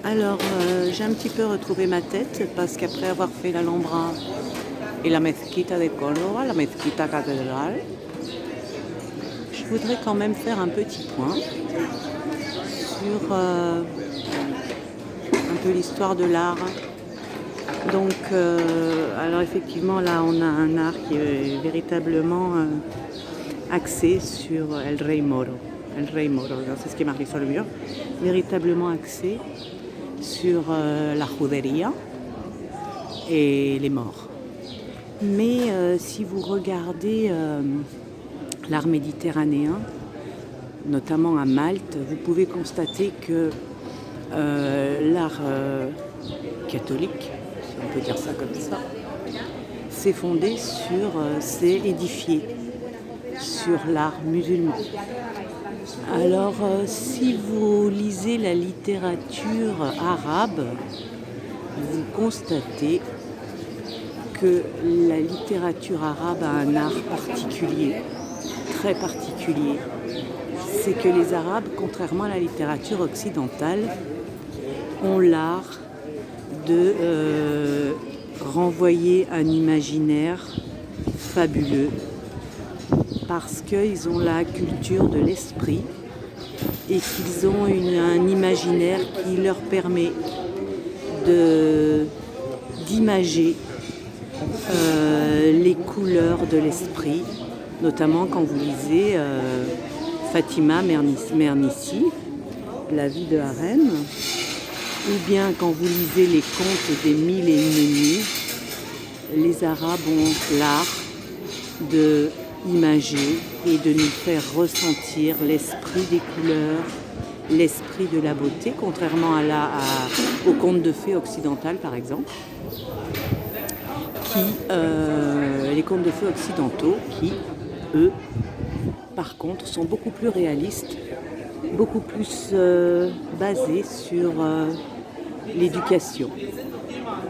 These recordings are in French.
J'ai un petit peu retrouvé ma tête parce qu'après avoir fait l'Alhambra et la Mezquita de Córdoba, la Mezquita cathédrale, je voudrais quand même faire un petit point sur un peu l'histoire de l'art. Alors effectivement, là, on a un art qui est véritablement axé sur El Rey Moro. El Rey Moro, c'est ce qui marque sur le mur. Véritablement axé sur la judería et les morts. Mais si vous regardez l'art méditerranéen, notamment à Malte, vous pouvez constater que l'art catholique, si on peut dire ça comme ça, s'est édifié sur l'art musulman. Alors, si vous lisez la littérature arabe, vous constatez que la littérature arabe a un art particulier, très particulier. C'est que les Arabes, contrairement à la littérature occidentale, ont l'art de renvoyer un imaginaire fabuleux parce qu'ils ont la culture de l'esprit et qu'ils ont un imaginaire qui leur permet d'imager les couleurs de l'esprit, notamment quand vous lisez Fatima Mernissi, La vie de Harem, ou bien quand vous lisez les contes des 1001 nuits, les Arabes ont l'art de imager et de nous faire ressentir l'esprit des couleurs, l'esprit de la beauté, contrairement aux contes de fées occidentales par exemple, les contes de fées occidentaux qui, eux, par contre, sont beaucoup plus réalistes, beaucoup plus basés sur l'éducation,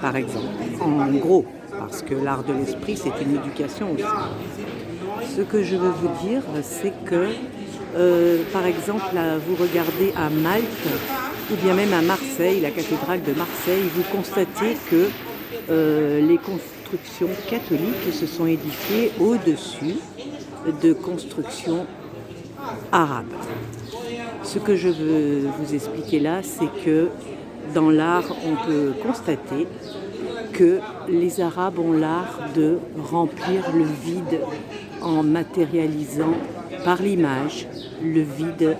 par exemple. En gros, parce que l'art de l'esprit, c'est une éducation aussi. Ce que je veux vous dire, c'est que, par exemple, là, vous regardez à Malte, ou bien même à Marseille, la cathédrale de Marseille, vous constatez que les constructions catholiques se sont édifiées au-dessus de constructions arabes. Ce que je veux vous expliquer là, c'est que dans l'art, on peut constater que les Arabes ont l'art de remplir le vide en matérialisant par l'image le vide,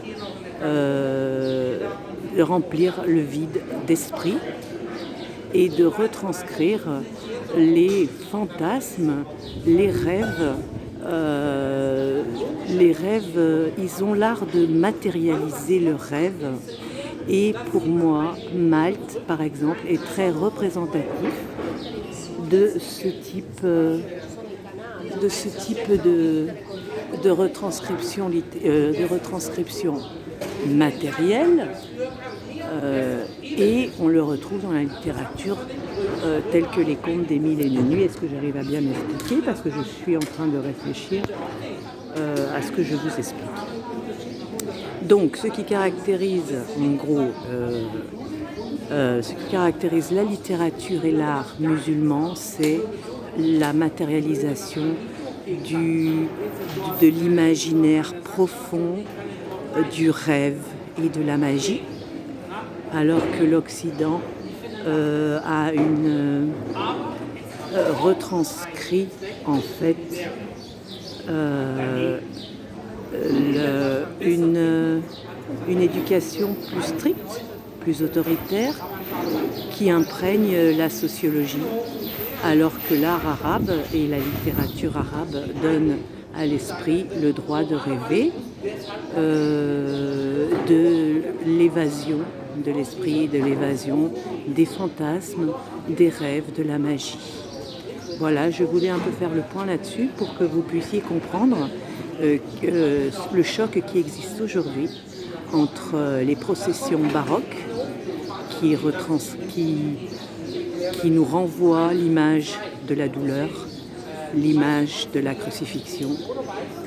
de remplir le vide d'esprit et de retranscrire les fantasmes, les rêves. Ils ont l'art de matérialiser le rêve. Et pour moi, Malte, par exemple, est très représentatif de ce type de retranscription matérielle. Et on le retrouve dans la littérature telle que les contes des 1001 nuits. Est-ce que j'arrive à bien m'expliquer? Parce que je suis en train de réfléchir à ce que je vous explique. Donc, ce qui caractérise, en gros, ce qui caractérise la littérature et l'art musulman, c'est la matérialisation de l'imaginaire profond, du rêve et de la magie, alors que l'Occident retranscrit en fait une éducation plus stricte, plus autoritaire, qui imprègne la sociologie, alors que l'art arabe et la littérature arabe donnent à l'esprit le droit de rêver, de l'évasion de l'esprit, de l'évasion des fantasmes, des rêves, de la magie. Voilà, je voulais un peu faire le point là-dessus pour que vous puissiez comprendre le choc qui existe aujourd'hui entre les processions baroques qui nous renvoient l'image de la douleur, l'image de la crucifixion,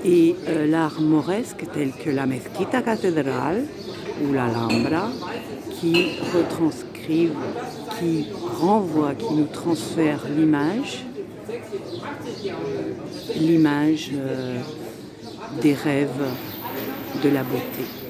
et l'art mauresque tel que la Mezquita cathédrale ou l'Alhambra qui retranscrit décrivent, qui renvoient, qui nous transfèrent l'image des rêves de la beauté.